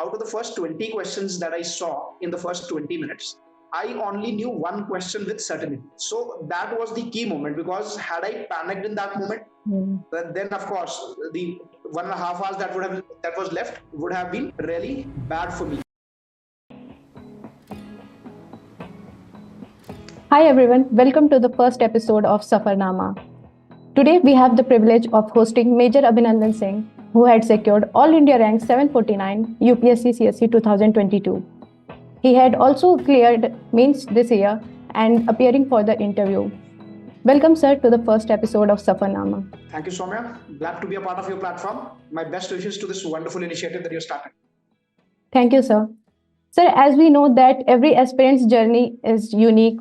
out of the first 20 questions that I saw in the first 20 minutes, I only knew one question with certainty. So that was the key moment, because had I panicked in that moment, then of course the 1.5 hours that was left would have been really bad for me. Hi everyone, welcome to the first episode of Safarnama. Today we have the privilege of hosting Major Abhinandan Singh, who had secured All India rank 749 UPSC CSE 2022. He had also cleared mains this year and appearing for the interview. Welcome, sir, to the first episode of Safarnama. Thank you, Soumya. Glad to be a part of your platform. My best wishes to this wonderful initiative that you're starting. Thank you, sir. Sir, as we know that every aspirant's journey is unique,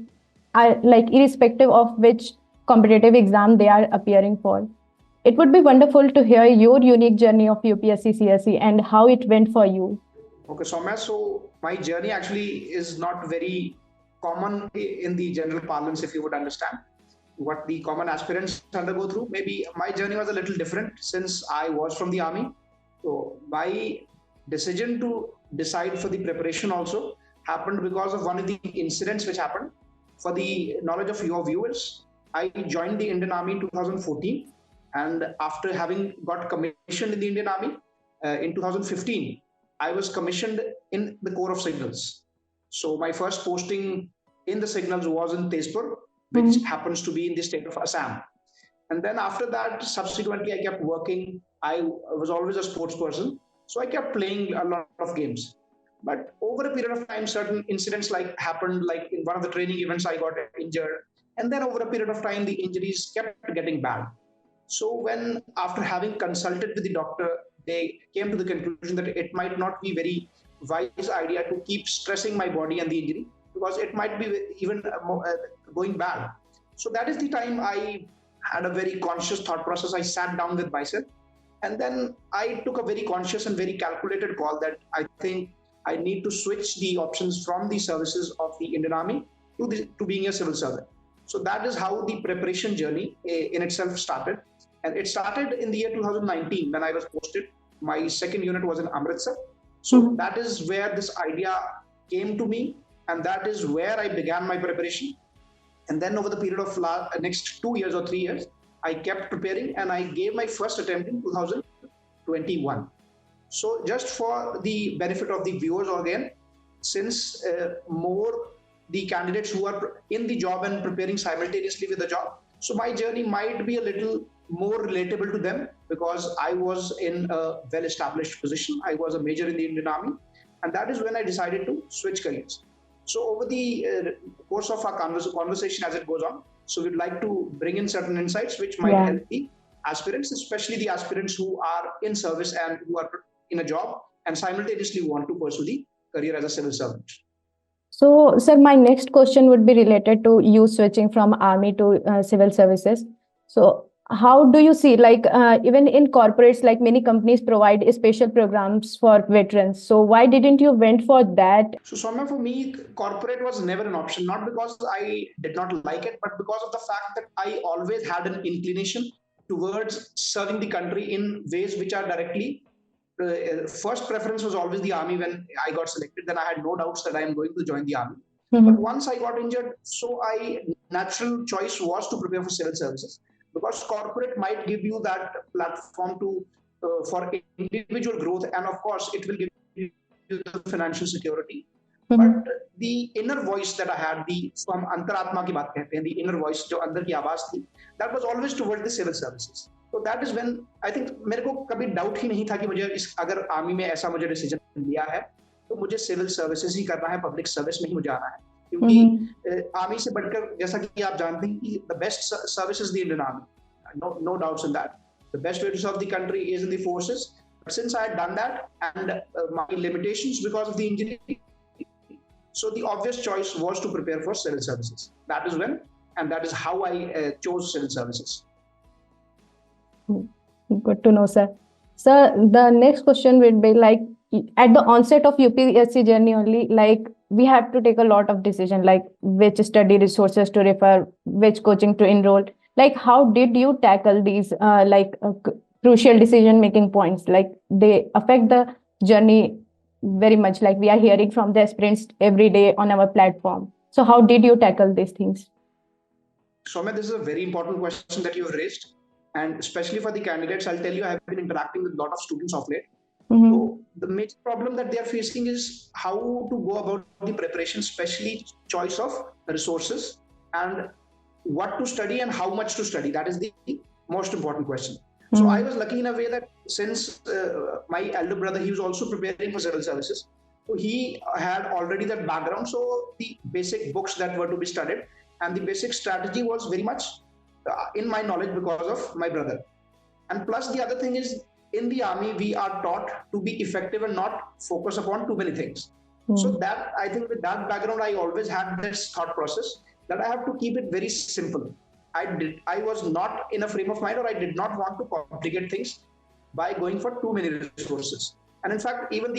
irrespective of which competitive exam they are appearing for. It would be wonderful to hear your unique journey of UPSC CSE and how it went for you. Okay, Soumya, so my journey actually is not very common in the general parlance, if you would understand what the common aspirants undergo through. Maybe my journey was a little different since I was from the army. So my decision to decide for the preparation also happened because of one of the incidents which happened. For the knowledge of your viewers, I joined the Indian Army in 2014, and after having got commissioned in the Indian Army in 2015, I was commissioned in the Corps of Signals. So my first posting in the Signals was in Tezpur, which happens to be in the state of Assam. And then after that, subsequently, I kept working. I was always a sports person, so I kept playing a lot of games. But over a period of time, certain incidents happened, like in one of the training events, I got injured. And then over a period of time, the injuries kept getting bad. So when, after having consulted with the doctor, they came to the conclusion that it might not be very wise idea to keep stressing my body and the injury, because it might be even going bad. So that is the time I had a very conscious thought process. I sat down with myself, and then I took a very conscious and very calculated call that I think I need to switch the options from the services of the Indian Army to being a civil servant. So that is how the preparation journey in itself started. And it started in the year 2019 when I was posted. My second unit was in Amritsar. So that is where this idea came to me, and that is where I began my preparation. And then over the period of next 2 years or 3 years, I kept preparing, and I gave my first attempt in 2021. So just for the benefit of the viewers again, since more the candidates who are in the job and preparing simultaneously with the job, so my journey might be a little more relatable to them, because I was in a well-established position. I was a major in the Indian Army, and that is when I decided to switch careers. So over the course of our conversation as it goes on, so we'd like to bring in certain insights which might help the aspirants, especially the aspirants who are in service and who are in a job and simultaneously want to pursue the career as a civil servant. So, sir, my next question would be related to you switching from army to civil services. So, how do you see, even in corporates, like many companies provide special programs for veterans. So why didn't you went for that? So, Soumya, for me, corporate was never an option, not because I did not like it, but because of the fact that I always had an inclination towards serving the country in ways which are directly first preference was always the army. When I got selected, then I had no doubts that I am going to join the army. But once I got injured, so natural choice was to prepare for civil services, because corporate might give you that platform to for individual growth, and of course it will give you the financial security. But the inner voice that I had, from अंतरात्मा की बात कहते हैं, the inner voice जो अंदर की आवाज थी, that was always towards the civil services. So that is when I think मेरे को कभी डाउट ही नहीं था कि मुझे अगर आर्मी में ऐसा मुझे डिसीजन लिया है तो मुझे सिविल सर्विसेज ही करना है, पब्लिक सर्विस में ही मुझे आना है, क्योंकि आर्मी से बढ़कर जैसा कि आप जानते हैं कि the best service is the Indian army, no doubts in that. The best way to serve the country is in the forces. But since I had done that and my limitations because of the injury, so the obvious choice was to prepare for civil services. That is when, and that is how I chose civil services. Good to know, sir. Sir, the next question would be at the onset of UPSC journey only, we have to take a lot of decision, like which study resources to refer, which coaching to enroll. How did you tackle these crucial decision-making points? They affect the journey very much, like we are hearing from the aspirants every day on our platform. So how did you tackle these things? Soumya, this is a very important question that you've raised. And especially for the candidates, I'll tell you, I have been interacting with a lot of students of late. So the major problem that they are facing is how to go about the preparation, especially choice of resources and what to study and how much to study. That is the most important question. So I was lucky in a way that since my elder brother, he was also preparing for civil services. So he had already that background. So the basic books that were to be studied and the basic strategy was very much in my knowledge because of my brother. And plus the other thing is, in the army, we are taught to be effective and not focus upon too many things. So that, I think with that background, I always had this thought process that I have to keep it very simple. I was not in a frame of mind, or I did not want to complicate things by going for too many resources. And in fact, even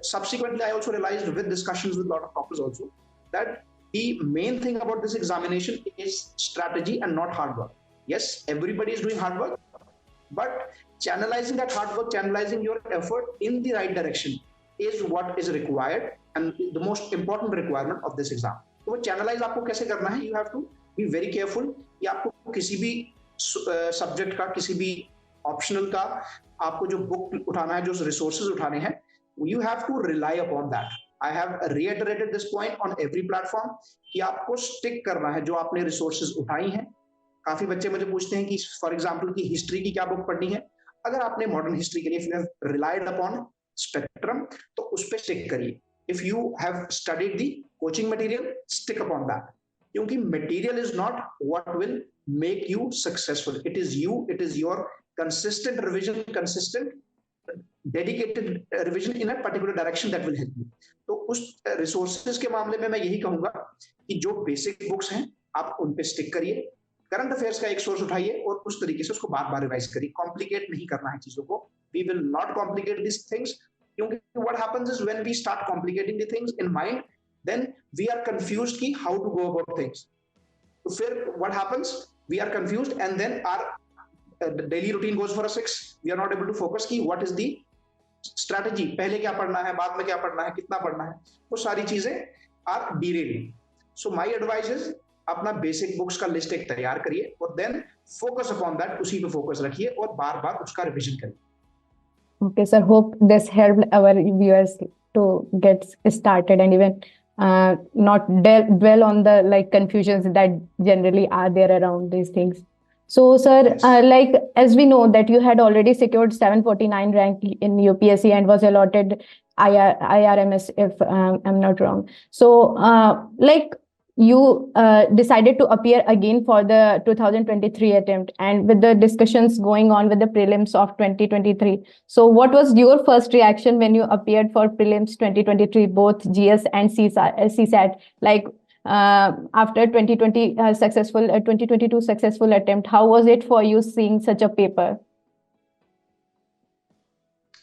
subsequently, I also realized with discussions with a lot of doctors also, that the main thing about this examination is strategy and not hard work. Yes, everybody is doing hard work, but channelizing that hard work, channelizing your effort in the right direction is what is required and the most important requirement of this exam. तो वो channelize आपको कैसे करना है? You have to be very careful कि आपको किसी भी subject का, किसी भी optional का, आपको जो book उठाना है, जो resources उठाने हैं, you have to rely upon that. I have reiterated this point on every platform कि आपको stick करना है जो आपने resources उठाई हैं. काफी बच्चे मुझे पूछते हैं कि फॉर एग्जांपल की हिस्ट्री की क्या बुक पढ़नी है. अगर आपने मॉडर्न हिस्ट्री के लिए रिलाइड अपॉन स्पेक्ट्रम, तो उस पर स्टिक करिए. If you have studied the coaching material, stick upon that, क्योंकि material is not what will make you successful. It is you, it is your consistent revision, consistent dedicated revision in a particular direction that will help you. तो उस resources के मामले में मैं यही कहूंगा कि जो बेसिक बुक्स हैं आप उन पे स्टिक करिए. करंट अफेयर्स का एक सोर्स उठाइए और उस तरीके से उसको बार बार रिवाइज करिए. कॉम्प्लिकेट नहीं करना है चीजों को. We will not complicate this things, क्योंकि what happens is when we start complicating the things in mind, then we are confused कि how to go about things. तो फिर what happens, we are confused and then our daily routine goes for a 6. We are not able to focus कि what is the strategy, पहले क्या पढ़ना है, बाद में क्या पढ़ना है, कितना पढ़ना है. वो सारी चीजें are derailing. So my advice is अपना बेसिक बुक्स का लिस्ट एक तैयार करिए और देन फोकस अपॉन दैट, उसी पे फोकस रखिए और बार बार उसका रिवीजन करिए. Okay, sir. Hope this helped our viewers to get started and even not dwell on the like confusions that generally are there around these things. So, sir, Yes. like as we know that you had already secured 749 rank in UPSC and was allotted IRMS, if I'm not wrong. So, like you decided to appear again for the 2023 attempt, and with the discussions going on with the prelims of 2023. So what was your first reaction when you appeared for prelims 2023, both GS and CSAT? Like after 2022 successful attempt, how was it for you seeing such a paper?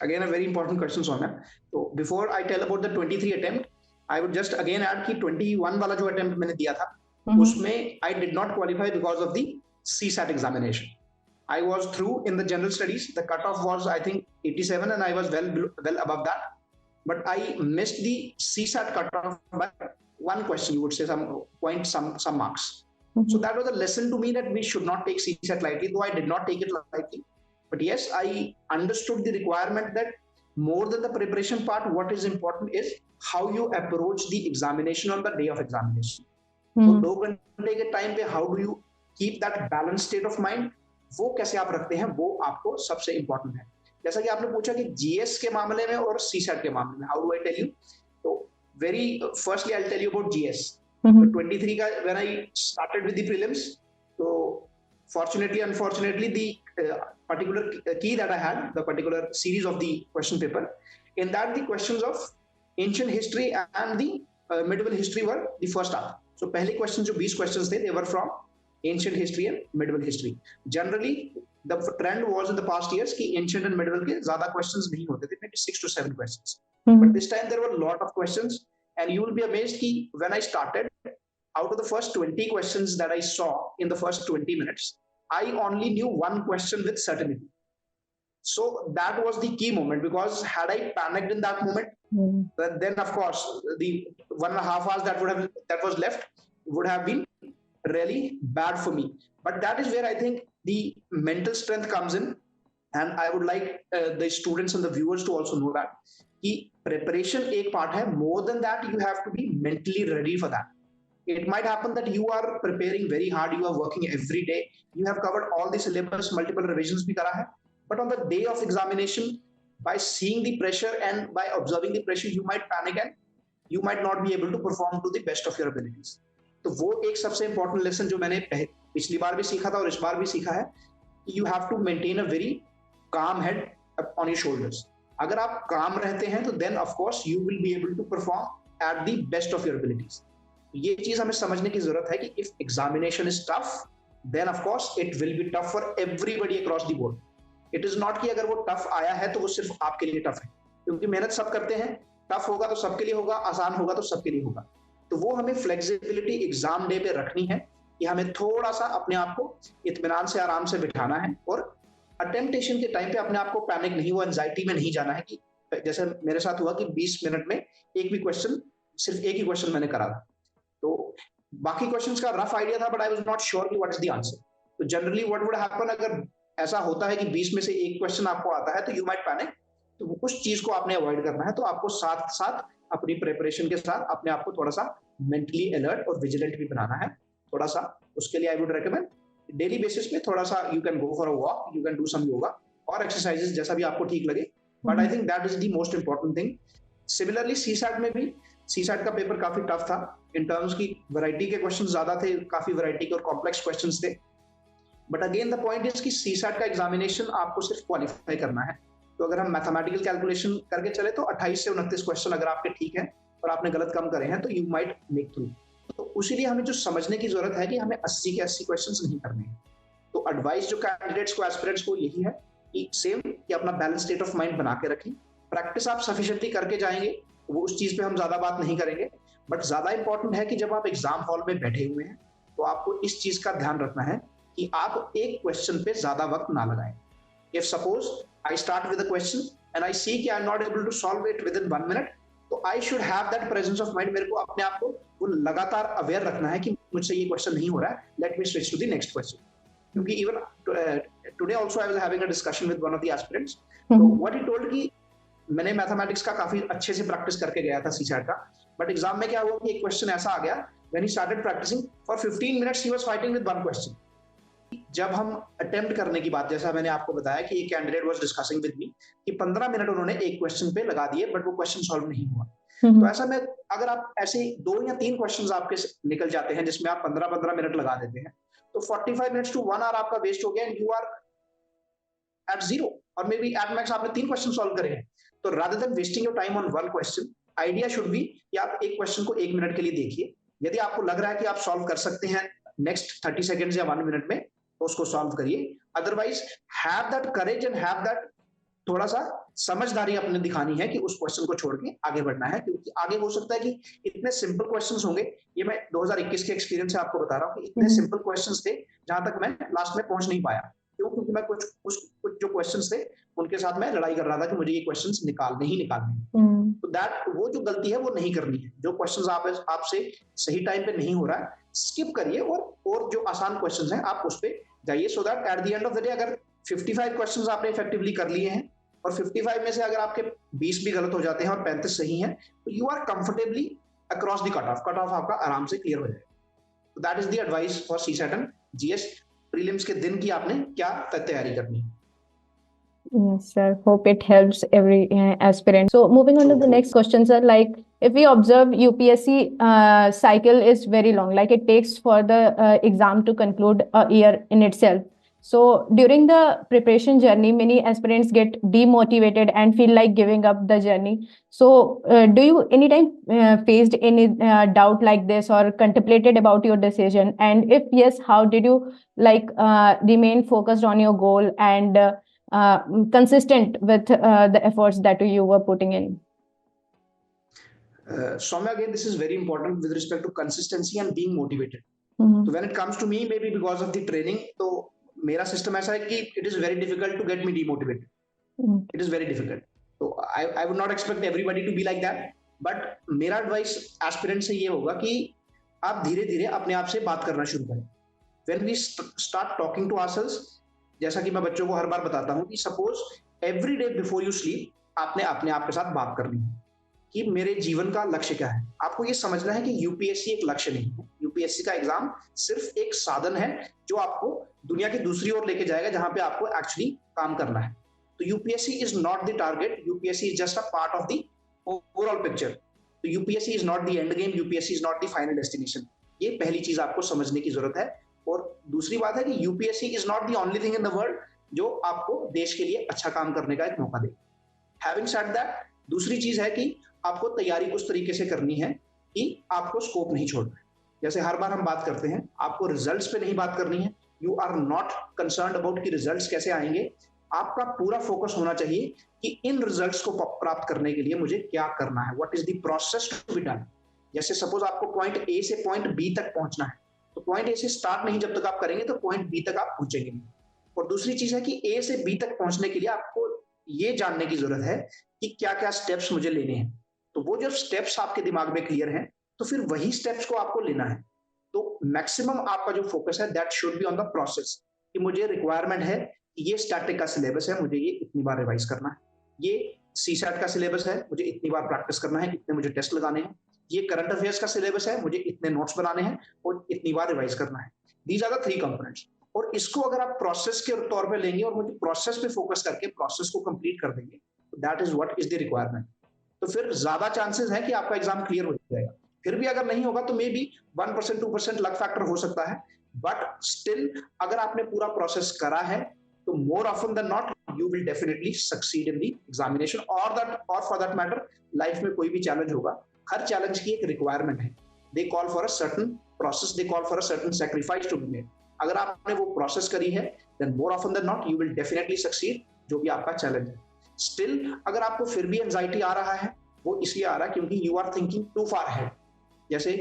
Again, a very important question, Soumya. So before I tell about the 23 attempt, I would just again add कि 21 वाला जो attempt मैंने दिया था, उसमें I did not qualify because of the CSAT examination. I was through in the general studies. The cutoff was I think 87, and I was well above that. But I missed the CSAT cutoff by one question. You would say some point, some marks. So that was a lesson to me that we should not take CSAT lightly. Though I did not take it lightly, but yes, I understood the requirement that more than the preparation part, what is important is how you approach the examination on the day of examination. तो 2 घंटे के time पे how do you keep that balanced state of mind, वो कैसे आप रखते हैं, वो आपको सबसे इम्पोर्टेंट है. जैसा कि आपने पूछा कि GS के मामले में और CSAT के मामले में, how do I tell you? तो very firstly I'll tell you about GS. तो 23 का when I started with the prelims, so fortunately, unfortunately, the particular key that I had, the particular series of the question paper, in that the questions of ancient history and the medieval history were the first half. So पहले questions जो 20 questions थे, they were from ancient history and medieval history. Generally, the trend was in the past years कि ancient and medieval के ज़्यादा questions नहीं होते थे, maybe 6 to 7 questions. But this time there were a lot of questions, and you will be amazed कि when I started, out of the first 20 questions that I saw in the first 20 minutes, I only knew one question with certainty. So that was the key moment, because had I panicked in that moment, then of course the 1.5 hours that was left would have been really bad for me. But that is where I think the mental strength comes in, and I would like the students and the viewers to also know that कि preparation एक part है. More than that, you have to be mentally ready for that. It might happen that you are preparing very hard, you are working every day, you have covered all the syllabus, multiple revisions भी करा है, but on the day of examination, by seeing the pressure and by observing the pressure, you might panic and you might not be able to perform to the best of your abilities. तो वो एक सबसे important lesson जो मैंने पिछली बार भी सीखा था और इस बार भी सीखा है, you have to maintain a very calm head on your shoulders. अगर आप calm रहते हैं तो then of course you will be able to perform at the best of your abilities. ये चीज हमें समझने की जरूरत है कि if examination is tough, then of course it will be tough for everybody across the board. It is not कि अगर वो tough आया है तो वो सिर्फ आपके लिए tough है, क्योंकि मेहनत सब करते हैं. टफ होगा तो सबके लिए होगा, आसान होगा तो सबके लिए होगा. तो वो हमें फ्लेक्सिबिलिटी एग्जाम डे पे रखनी है कि हमें थोड़ा सा अपने आप को इत्मीनान से आराम से बिठाना है, और अटेम्प्टेशन के टाइम पे अपने आप को पैनिक नहीं, वो एंजाइटी में नहीं जाना है कि जैसे मेरे साथ हुआ कि 20 मिनट में सिर्फ एक ही क्वेश्चन मैंने करा था, तो बाकी क्वेश्चंस का रफ आइडिया था, but I was not sure कि व्हाट इज द आंसर. तो जनरली व्हाट वुड हैपन, अगर ऐसा होता है कि 20 में से एक क्वेश्चन आपको आता है तो यू माइट पैनिक. तो उस चीज को आपने अवॉइड करना है. तो आपको साथ साथ अपनी प्रिपरेशन के साथ अपने आप को थोड़ा सा मेंटली अलर्ट और विजिलेंट भी बनाना है. थोड़ा सा उसके लिए I would recommend daily basis पे थोड़ा सा you can go for a walk, you can do some yoga और एक्सरसाइजेस, जैसा भी आपको ठीक लगे. But I think that is the most important thing. Similarly CSAT में भी, सीसैट का पेपर काफी टफ था इन टर्म्स की वैरायटी के क्वेश्चन ज्यादा थे, काफी वैरायटी के और कॉम्प्लेक्स क्वेश्चन थे. But again the point is कि सीसैट का एग्जामिनेशन आपको सिर्फ क्वालिफाई करना है. तो अगर हम मैथमेटिकल कैलकुलेशन करके चले तो 28 से 29 क्वेश्चन अगर आपके ठीक हैं और आपने गलत कम करे हैं तो यू माइट मेक थ्रू. तो उसीलिए हमें जो समझने की जरूरत है कि हमें 80 के 80 क्वेश्चंस नहीं करने हैं. तो एडवाइस जो कैंडिडेट्स को, एस्पिरेंट्स को यही है कि सेम कि अपना बैलेंस स्टेट ऑफ माइंड बना के रखें. प्रैक्टिस आप सफिशिएंटली करके जाएंगे, वो उस चीज पे हम ज्यादा बात नहीं करेंगे. बट ज्यादा इंपॉर्टेंट है कि जब आप एग्जाम हॉल में बैठे हुए हैं तो आपको इस चीज का ध्यान रखना है कि आप एक क्वेश्चन पे ज्यादा वक्त ना लगाएं. If suppose I start with a question and I see कि I'm not able to solve it within 1 minute, तो I should have that presence of mind. मेरे को अपने आप को वो लगातार अवेयर रखना है कि मुझसे ये क्वेश्चन नहीं हो रहा है, let me switch to the next question. क्योंकि even today also I was having a discussion with one of the aspirants. So what he told कि मैंने मैथमेटिक्स का काफी अच्छे से प्रैक्टिस करके गया था सीसैट का, बट एग्जाम में क्या हुआ कि एक क्वेश्चन ऐसा आ गया, when he started practicing for 15 minutes he was fighting with one question. जब हम अटेम्प्ट करने की बात, जैसा मैंने आपको बताया कि एक candidate was discussing with me कि 15 मिनट उन्होंने एक क्वेश्चन पे लगा दिए बट वो क्वेश्चन सॉल्व नहीं हुआ. तो ऐसा में अगर आप ऐसे 2 या 3 क्वेश्चंस आपके निकल जाते हैं जिसमें आप 15-15 मिनट लगा देते हैं, तो 45 मिनट्स टू 1 आवर आपका वेस्ट हो गया and you are at zero, और मे बी एट मैक्स आपने 3 क्वेश्चन सॉल्व करे हैं. तो rather than wasting your time on one question, idea should be कि आप एक क्वेश्चन को 1 मिनट के लिए देखिए. यदि आपको लग रहा है कि आप सॉल्व कर सकते हैं नेक्स्ट 30 सेकेंड्स या 1 मिनट में, तो उसको सॉल्व करिए. Otherwise have that courage and have that थोड़ा सा समझदारी अपने दिखानी है कि उस क्वेश्चन को छोड़ के आगे बढ़ना है, क्योंकि आगे हो सकता है कि इतने सिंपल क्वेश्चंस होंगे. ये मैं 2021 के एक्सपीरियंस से आपको बता रहा हूँ कि इतने सिंपल क्वेश्चंस थे जहां तक मैं लास्ट में पहुंच नहीं पाया. क्यों? क्योंकि मैं कुछ जो क्वेश्चंस थे उनके साथ मैं लड़ाई कर रहा था कि मुझे ये क्वेश्चंस निकालने ही निकालने. तो दैट वो जो गलती है वो नहीं करनी है. जो क्वेश्चंस आपसे सही टाइम पे नहीं हो रहा है, स्किप करिए और जो आसान क्वेश्चंस हैं आप उस पे जाइए, so that at the end of the day अगर 55 क्वेश्चंस आपने इफेक्टिवली कर लिए हैं और 55 में से अगर आपके 20 भी गलत हो जाते हैं और 35 सही हैं, तो you are comfortably across the cut off आपका आराम से क्लियर हो जाएगा. तो that is the advice for CSAT and GS prelims के दिन की आपने क्या तैयारी करनी है. Yes, sir. Hope it helps every aspirant. So moving on to the next question, sir, like if we observe UPSC cycle is very long, like it takes for the exam to conclude a year in itself. So during the preparation journey, many aspirants get demotivated and feel like giving up the journey. So do you anytime faced any doubt like this or contemplated about your decision? And if yes, how did you like remain focused on your goal and consistent with the efforts that you were putting in? Soumya, again, this is very important with respect to consistency and being motivated. So when it comes to me, maybe because of the training, तो मेरा system ऐसा है कि it is very difficult to get me demotivated. It is very difficult. तो I would not expect everybody to be like that, but मेरा advice aspirant से ये होगा कि आप धीरे धीरे अपने आप से बात करना शुरू करें. When we start talking to ourselves, जैसा कि मैं बच्चों को हर बार बताता हूँ कि suppose every day before you sleep आपने अपने आप के साथ बात करनी है कि मेरे जीवन का लक्ष्य क्या है. आपको ये समझना है कि यूपीएससी एक लक्ष्य नहीं है. यूपीएससी का एग्जाम सिर्फ एक साधन है जो आपको दुनिया की दूसरी ओर लेके जाएगा, जहां पे आपको एक्चुअली काम करना है. तो UPSC is not the target, UPSC is just a part of the overall picture. तो UPSC is not the end game, UPSC is not the final destination. ये पहली चीज आपको समझने की जरूरत है. और दूसरी बात है कि UPSC is not the only thing in the world जो आपको देश के लिए अच्छा काम करने का एक मौका दे. हैविंग सेड दैट, दूसरी चीज है कि आपको तैयारी उस तरीके से करनी है कि आपको स्कोप नहीं छोड़ना है. जैसे हर बार हम बात करते हैं, आपको रिजल्ट्स पे नहीं बात करनी है. You are not concerned about कि रिजल्ट्स कैसे आएंगे. आपका पूरा फोकस होना चाहिए कि इन रिजल्ट्स को प्राप्त करने के लिए मुझे क्या करना है, what is the process to be done. जैसे सपोज आपको पॉइंट ए से पॉइंट बी तक पहुंचना है, तो पॉइंट ए से स्टार्ट नहीं जब तक आप करेंगे तो पॉइंट बी तक आप पहुंचेंगे नहीं. और दूसरी चीज है कि ए से बी तक पहुंचने के लिए आपको ये जानने की जरूरत है कि क्या क्या स्टेप्स मुझे लेने हैं. तो वो जब स्टेप्स आपके दिमाग में क्लियर हैं तो फिर वही स्टेप्स को आपको लेना है. तो मैक्सिमम आपका जो फोकस है that should be on the process, कि मुझे रिक्वायरमेंट है कि ये स्टैटिक का सिलेबस है, मुझे ये इतनी बार रिवाइज करना है. ये सीसैट का सिलेबस है, मुझे इतनी बार प्रैक्टिस करना है, इतने मुझे टेस्ट लगाने हैं. ये करंट अफेयर्स का सिलेबस है, मुझे इतने नोट्स बनाने हैं और इतनी बार रिवाइज करना है. These are the 3 components. और इसको अगर आप प्रोसेस के तौर पे लेंगे और मुझे प्रोसेस पे फोकस करके प्रोसेस को कंप्लीट कर देंगे, that is what is the requirement. तो फिर ज्यादा चांसेस है कि आपका एग्जाम क्लियर हो जाएगा. फिर भी अगर नहीं होगा तो मे बी 1% 2% लक फैक्टर हो सकता है, बट स्टिल अगर आपने पूरा प्रोसेस करा है तो more often than not you will definitely succeed in the examination. और फॉर दैट मैटर लाइफ में कोई भी चैलेंज होगा, हर चैलेंज की एक रिक्वायरमेंट है. They call for a certain process, they call for a certain sacrifice to be made. अगर आपने वो प्रोसेस करी है then more often than not you will definitely succeed, जो भी आपका चैलेंज है. स्टिल अगर आपको फिर भी एंजाइटी आ रहा है, वो इसलिए आ रहा है क्योंकि you are thinking too far head. जैसे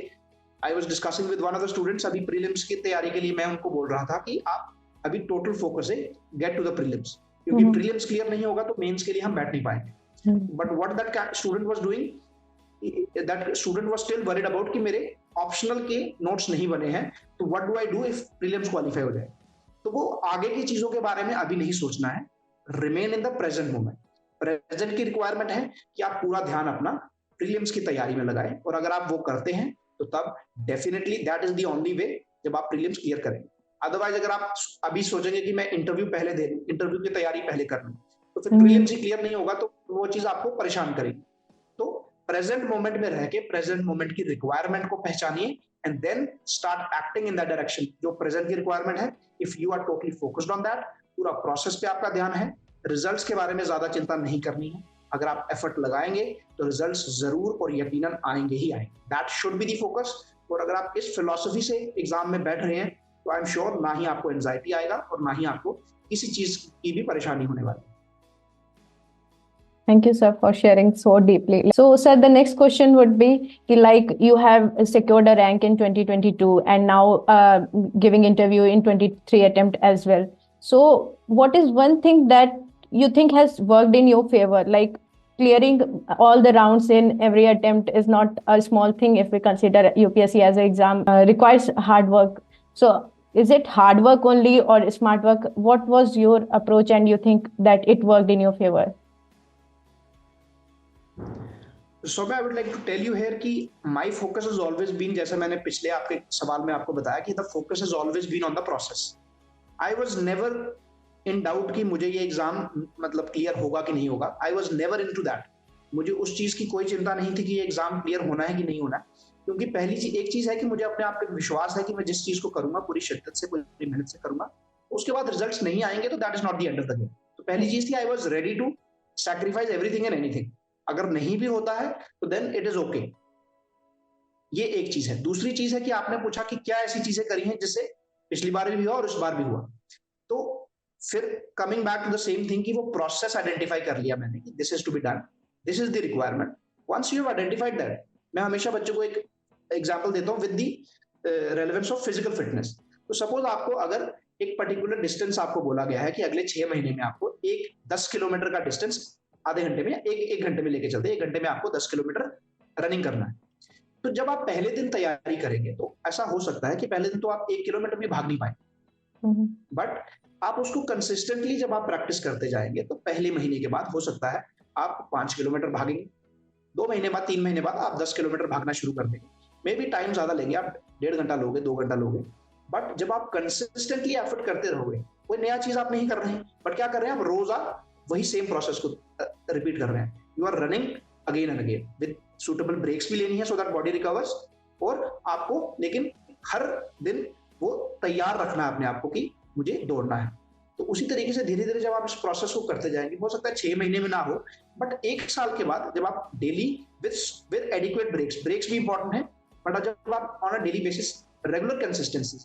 I was discussing with one of the students, अभी प्रीलिम्स की तैयारी के लिए मैं उनको बोल रहा था कि आप अभी टोटल फोकस है गेट टू द प्रीलिम्स, क्योंकि प्रीलिम्स क्लियर नहीं होगा तो मेंस के लिए हम बैठ नहीं पाएंगे. But what that student was doing, that student was still worried about कि मेरे ऑप्शनल के नोट्स नहीं बने हैं, तो what do I do if prelims qualify हो जाए. तो वो आगे की चीजों के बारे में अभी नहीं सोचना है. Remain in the present moment. Present की रिक्वायरमेंट है कि आप पूरा ध्यान अपना प्रीलिम्स की तैयारी में लगाएं, और अगर आप वो करते हैं तो तब definitely that is the only way जब आप प्रीलिम्स क्लियर करेंगे. अदरवाइज अगर आप अभी सोचेंगे कि मैं इंटरव्यू पहले दे लूं, इंटरव्यू की तैयारी पहले कर लूं, तो फिर प्रीलिम्स ही क्लियर नहीं होगा तो वो चीज आपको परेशान करेगी. तो प्रेजेंट मोमेंट में रह के प्रेजेंट मोमेंट की रिक्वायरमेंट को पहचानिए and then start acting in that direction. जो प्रेजेंट की रिक्वायरमेंट है, if you are totally focused on that, पूरा प्रोसेस पे आपका ध्यान है, रिजल्ट्स के बारे में ज्यादा चिंता नहीं करनी है. अगर आप एफर्ट लगाएंगे तो रिजल्ट्स जरूर और यकीनन आएंगे ही आएंगे. That should be the focus. और अगर आप इस फिलॉसफी से एग्जाम में बैठ रहे हैं तो आई एम श्योर ना ही आपको एंजाइटी आएगा और ना ही आपको किसी चीज की भी परेशानी होने वाली. Thank you, sir, for sharing so deeply. So, sir, the next question would be, like, you have secured a rank in 2022 and now giving interview in 23 attempt as well. So, what is one thing that you think has worked in your favor? Like, clearing all the rounds in every attempt is not a small thing if we consider UPSC as an exam requires hard work. So, is it hard work only or smart work? What was your approach and you think that it worked in your favor? So I would like to tell you here कि my focus has always been, जैसे मैंने पिछले आपके सवाल में आपको बताया कि the focus has always been on the process. I was never in doubt कि मुझे ये एग्जाम मतलब क्लियर होगा कि नहीं होगा. I was never into that. मुझे उस चीज की कोई चिंता नहीं थी कि ये एग्जाम क्लियर होना है कि नहीं होना है, क्योंकि पहली चीज एक चीज है कि मुझे अपने आप पे विश्वास है कि मैं जिस चीज को करूंगा पूरी शिद्दत से पूरी मेहनत से करूंगा, उसके बाद रिजल्ट्स नहीं आएंगे तो that is not the end of the game. तो पहली चीज थी I was ready to sacrifice everything and anything. अगर नहीं भी होता है तो देन इट इज ओके. ये एक चीज है. दूसरी चीज है कि आपने पूछा कि क्या ऐसी चीजें करी हैं जिससे पिछली बार भी हुआ और इस बार भी हुआ. तो फिर coming back to the same thing कि वो प्रोसेस आइडेंटिफाई कर लिया मैंने कि this is to be done, this is the requirement. Once you have identified that, मैं हमेशा बच्चों को एक एग्जांपल देता हूं with the relevance of physical fitness. तो सपोज आपको अगर एक पर्टिकुलर डिस्टेंस आपको बोला गया है कि अगले 6 महीने में आपको एक 10 किलोमीटर का डिस्टेंस आधे घंटे में, एक घंटे में लेके चलते हैं, 1 घंटे में आपको 10 किलोमीटर रनिंग करना है। तो जब आप पहले दिन तैयारी करेंगे तो ऐसा हो सकता है कि पहले दिन तो आप 1 किलोमीटर भी भाग नहीं पाए, बट आप उसको कंसिस्टेंटली जब आप प्रैक्टिस करते जाएंगे तो पहले महीने के बाद हो सकता है आप 5 किलोमीटर भागेंगे, 2 महीने बाद, 3 महीने बाद आप 10 किलोमीटर भागना शुरू कर देंगे। मे बी टाइम ज्यादा लेंगे, आप 1.5 घंटा लोगे, 2 घंटा लोगे, बट जब आप कंसिस्टेंटली एफर्ट करते रहोगे, कोई नया चीज आप नहीं कर रहे हैं, बट क्या कर रहे हैं आप, रोज आप वही सेम प्रोसेस को रिपीट कर रहे हैं। You are running again and again with suitable breaks भी लेनी है सो दैट बॉडी रिकवर्स, और आपको लेकिन हर दिन वो तैयार रखना है अपने आप को कि मुझे दौड़ना है। तो उसी तरीके से धीरे धीरे जब आप इस प्रोसेस को करते जाएंगे, हो सकता है 6 महीने में ना हो, बट 1 साल के बाद जब आप डेली विद एडिक्वेट ब्रेक्स भी इंपॉर्टेंट है, बट जब आप on a daily basis regular consistency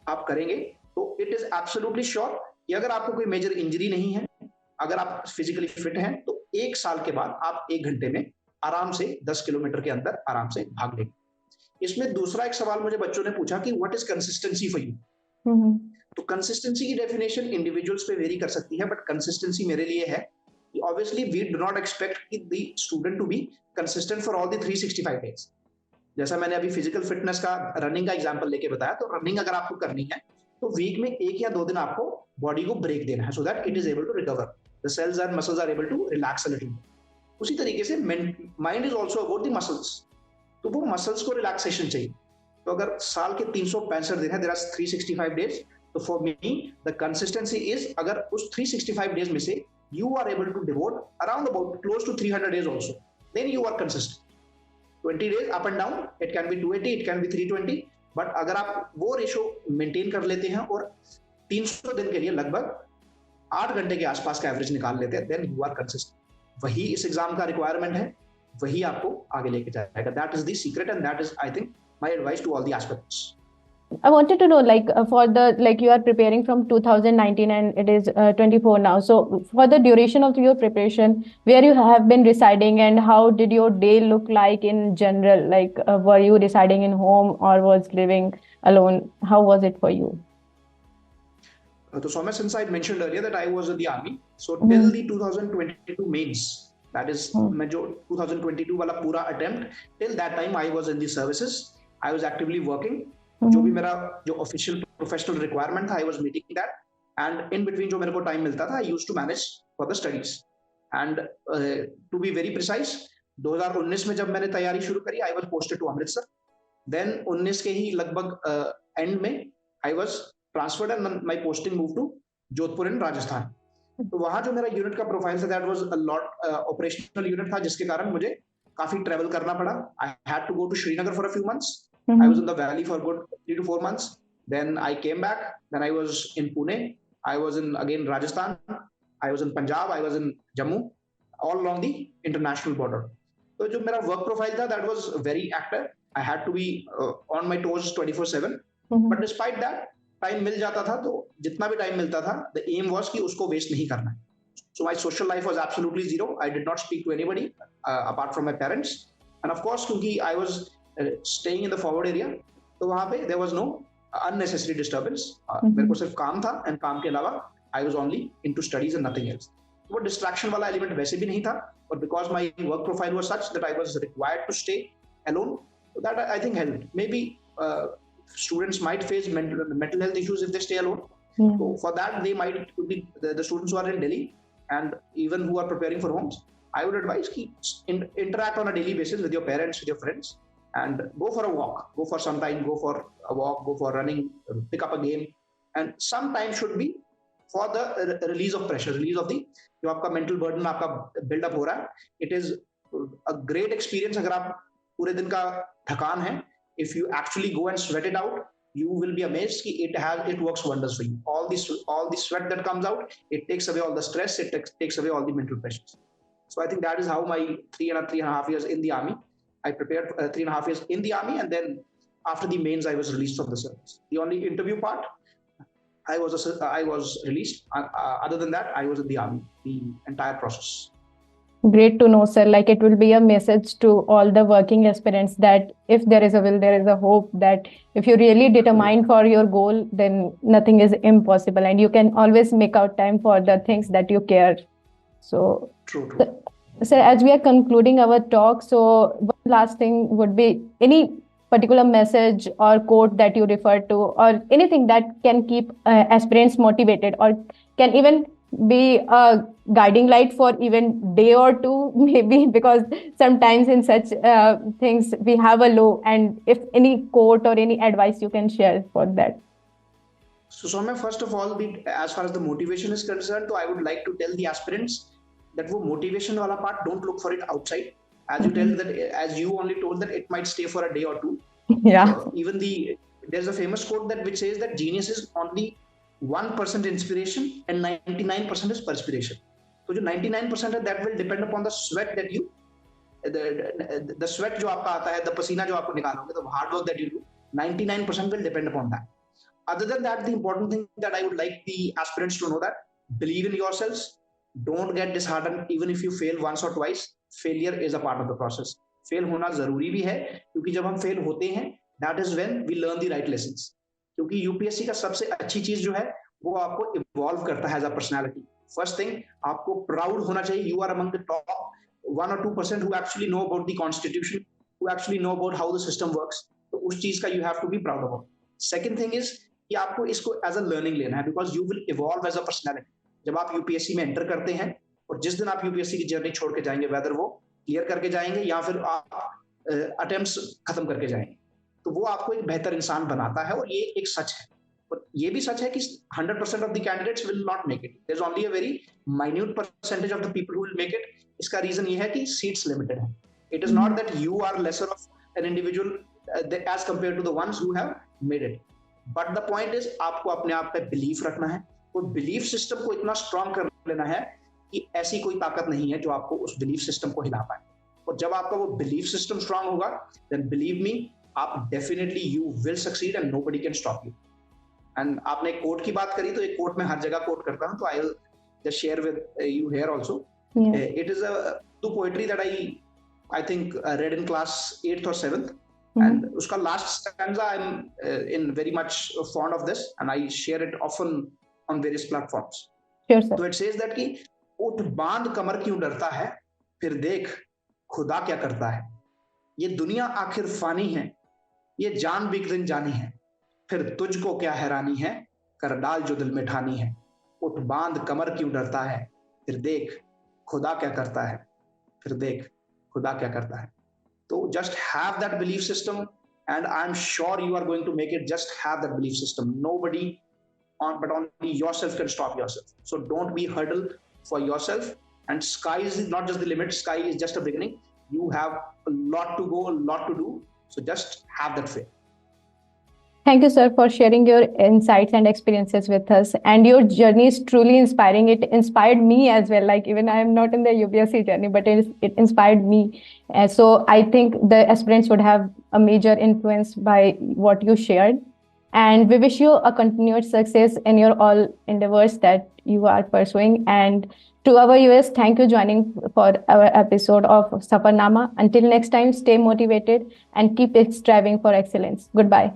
आप करेंगे तो इट इज एब्सोल्युटली श्योर कि अगर आपको कोई मेजर इंजरी नहीं है, अगर आप फिजिकली फिट हैं, तो 1 साल के बाद आप 1 घंटे में आराम से 10 किलोमीटर के अंदर आराम से भाग लेंगे। इसमें दूसरा एक सवाल मुझे बच्चों ने पूछा कि what is consistency for you. तो कंसिस्टेंसी की डेफिनेशन इंडिविजुअल्स पे वेरी कर सकती है, बट कंसिस्टेंसी मेरे लिए है कि obviously we do not expect the student to be consistent for all the 365 days. जैसा मैंने अभी फिजिकल फिटनेस का रनिंग का एग्जांपल लेके बताया, तो रनिंग अगर आपको करनी है तो वीक में 1 या 2 दिन आपको बॉडी को ब्रेक देना है so that it is able to recover, the cells and muscles are able to relax a little. उसी तरीके से mind is also about the muscles, तो वो मसल्स को रिलैक्सेशन चाहिए। तो अगर साल के 365 दिन है, देयर आर 365 डेज, तो for me the consistency is, अगर उस 365 डेज में से you are able to devote around about close to 300 days also, then you are consistent. 20 days up and down, it can be 280, it can be 320, but अगर आप वो ratio maintain कर लेते हैं और 300 दिन के लिए लगभग 8 घंटे के आसपास का एवरेज निकाल लेते हैं, then you are consistent। वही इस एग्जाम का रिक्वायरमेंट है, वही आपको आगे लेके जाएगा। That is the secret and that is, I think, my advice to all the aspirants. I wanted to know, for the, you are preparing from 2019 and it is 24 now. So for the duration of your preparation, where you have been residing and how did your day look like in general? Were you residing in home or was living alone? How was it for you? So Soumya, since I mentioned earlier that I was in the army, so till the 2022 mains, that is जो 2022 वाला पूरा attempt, till that time I was in the services, I was actively working. जो भी मेरा जो official professional requirement था, I was meeting that, and in between जो मेरे को टाइम मिलता था, I used to manage for the studies. And to be very precise, 2019 में जब मैंने तैयारी शुरू करी, I was posted to Amritsar. Then 19 के ही लगभग एंड में I was transferred and my posting move to Jodhpur in Rajasthan. तो वहां जो मेरा यूनिट का प्रोफाइल था, that was a lot operational unit था, जिसके कारण मुझे काफी ट्रेवल करना पड़ा। I had to go to Srinagar for a few months. I was in the valley for good 3 to 4 months. Then I came back. Then I was in Pune. I was in again Rajasthan. I was in Punjab. I was in Jammu, all along the international border. So जो मेरा work profile था, that was very active. I had to be on my toes 24/7. But despite that, time मिल जाता था, तो जितना भी time मिलता था, the aim was कि उसको waste नहीं करना है. So my social life was absolutely zero. I did not speak to anybody apart from my parents. And of course, क्योंकि I was staying in the forward area, तो वहाँ पे there was no unnecessary disturbance. मेरे को सिर्फ काम था, and काम के अलावा I was only into studies and nothing else. वो distraction वाला element वैसे भी नहीं था, और because my work profile was such that I was required to stay alone, so that I think helped. Maybe students might face mental health issues if they stay alone. So for that, they might be the students who are in Delhi and even who are preparing for homes. I would advise interact on a daily basis with your parents, with your friends. And go for a walk, go for some time, go for a walk, go for running, pick up a game, and some time should be for the release of pressure, release of the जो आपका mental burden आपका build up हो रहा है. It is a great experience अगर आप पूरे दिन का थकान है, if you actually go and sweat it out, you will be amazed कि it works wonders for you. All the sweat that comes out, it takes away all the stress, it takes away all the mental pressures. So I think that is how my 3.5 years in the army. I prepared 3.5 years in the army, and then after the mains, I was released from the service. The only interview part, I was released. Other than that, I was in the army the entire process. Great to know, sir. Like it will be a message to all the working aspirants that if there is a will, there is a hope, that if you really determine for your goal, then nothing is impossible and you can always make out time for the things that you care. So, True. sir, as we are concluding our talk, so one last thing would be any particular message or quote that you refer to, or anything that can keep aspirants motivated, or can even be a guiding light for even day or two, maybe, because sometimes in such things we have a low, and if any quote or any advice you can share for that. So, Soumya, first of all, as far as the motivation is concerned, so I would like to tell the aspirants that वो motivation वाला part, don't look for it outside. As you tell that, as you only told that it might stay for a day or two. Yeah. Even there's a famous quote that which says that genius is only 1% inspiration and 99% is perspiration. So जो 99% है, that will depend upon the sweat that you, the sweat जो आपका आता है, the पसीना जो आपको निकालोगे, the hard work that you do, 99% will depend upon that. Other than that, the important thing that I would like the aspirants to know that believe in yourselves. Don't get disheartened even if you fail once or twice. Failure is a part of the process. Fail होना जरूरी भी है, क्योंकि जब हम fail होते हैं, that is when we learn the right lessons. क्योंकि UPSC का सबसे अच्छी चीज जो है वो आपको evolve करता है as a personality. First thing, आपको proud होना चाहिए. You are among the top 1 or 2% who actually know about the constitution, who actually know about how the system works. तो उस चीज का you have to be proud about. Second thing is कि आपको इसको एज अ लर्निंग लेना है, because you will evolve as a personality. जब आप यूपीएससी में एंटर करते हैं और जिस दिन आप यूपीएससी की जर्नी छोड़ के जाएंगे, वेदर वो क्लियर करके जाएंगे या फिर आप अटेम्प्ट्स खत्म करके जाएंगे, तो वो आपको एक बेहतर इंसान बनाता है. और ये एक सच है, और ये भी सच है कि 100% of the candidates will not make it. There is only a very minute percentage of the people who will make it. इसका रीजन ये है कि सीट्स लिमिटेड है. It is not that you are lesser of an individual as compare to the ones who have made it. But the point is आपको अपने आप पे belief रखना है, और बिलीफ सिस्टम को इतना स्ट्रांग कर लेना है कि ऐसी कोई ताकत नहीं है जो आपको उस बिलीफ सिस्टम को हिला पाए. और जब आपका वो बिलीफ सिस्टम स्ट्रांग होगा, देन बिलीव मी, आप definitely you will succeed and nobody can stop you. And आपने कोट की बात करी, तो एक कोट मैं हर जगह कोट करता हूं, तो I will just share with you here also. It is a poetry that I think red in class 8th or 7th. And uska last stanza, I'm in very much fond of this, and I share it often on various platforms. Sure, sir. So it says that कि उठ बांध कमर क्यों डरता है, फिर देख खुदा क्या करता है. ये दुनिया आखिर फानी है, ये जान भी एक दिन जानी है, फिर तुझको क्या हैरानी है, कर डाल जो दिल में ठानी है. उठ बांध कमर क्यों डरता है, फिर देख खुदा क्या करता है, फिर देख खुदा क्या करता है. So just have that belief system, and I'm sure you are going to make it. Just have that belief system. Nobody but only yourself can stop yourself. So don't be hurdle for yourself, and sky is not just the limit. Sky is just a beginning. You have a lot to go, a lot to do. So just have that faith. Thank you, sir, for sharing your insights and experiences with us. And your journey is truly inspiring. It inspired me as well. Like even I am not in the UPSC journey, but it inspired me. So I think the aspirants would have a major influence by what you shared. And we wish you a continued success in your all endeavors that you are pursuing. And to our viewers, thank you joining for our episode of Safarnama. Until next time, stay motivated and keep striving for excellence. Goodbye.